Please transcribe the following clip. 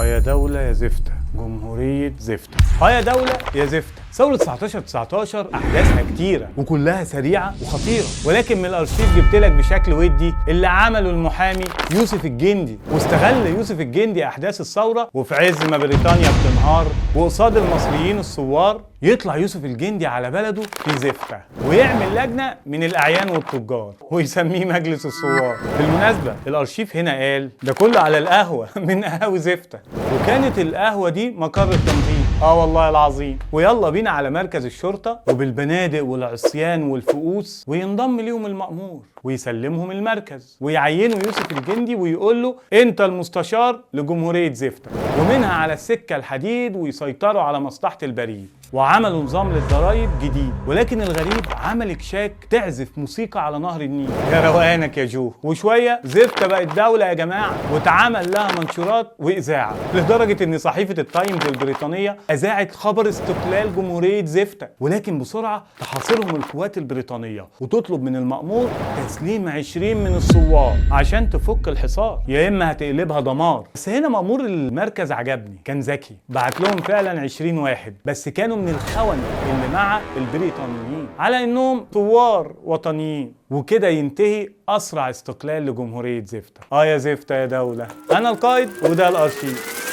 يا دولة يا زفتة، جمهورية زفتة. يا دولة يا زفتة. ثورة 1919 أحداثها كتيرة وكلها سريعة وخطيرة، ولكن من الأرشيف جبت لك بشكل ودي اللي عمله المحامي يوسف الجندي. واستغل يوسف الجندي أحداث الثورة، وفي عز ما بريطانيا بتنهار وقصاد المصريين الثوار يطلع يوسف الجندي على بلده في زفتة ويعمل لجنة من الأعيان والتجار ويسميه مجلس الثوار. بالمناسبة الأرشيف هنا قال ده كله على القهوة من قهوة زفتة، وكانت القهوة دي مقر التنظيم. والله العظيم. ويلا بينا على مركز الشرطة وبالبنادق والعصيان والفؤوس، وينضم ليهم المأمور ويسلمهم المركز ويعينوا يوسف الجندي ويقول له انت المستشار لجمهورية زفتة، ومنها على السكة الحديد ويسيطروا على مصلحة البريد. وعملوا نظام للضرايب جديد، ولكن الغريب عمل كشاك تعزف موسيقى على نهر النيل. يا روقانك يا جو. وشويه زفتة بقت دولة يا جماعه، واتعمل لها منشورات واذاعه، لدرجه ان صحيفه التايمز البريطانيه اذاعت خبر استقلال جمهوريه زفتة. ولكن بسرعه تحاصرهم القوات البريطانيه وتطلب من المأمور تسليم 20 من الثوار عشان تفك الحصار، يا اما هتقلبها دمار. بس هنا مأمور المركز عجبني، كان ذكي، بعت لهم فعلا 20 واحد، بس كانوا من الخونة اللي مع البريطانيين على انهم ثوار وطنيين. وكده ينتهي اسرع استقلال لجمهورية زفتة. يا زفتة يا دولة. انا القائد وده الارشيف.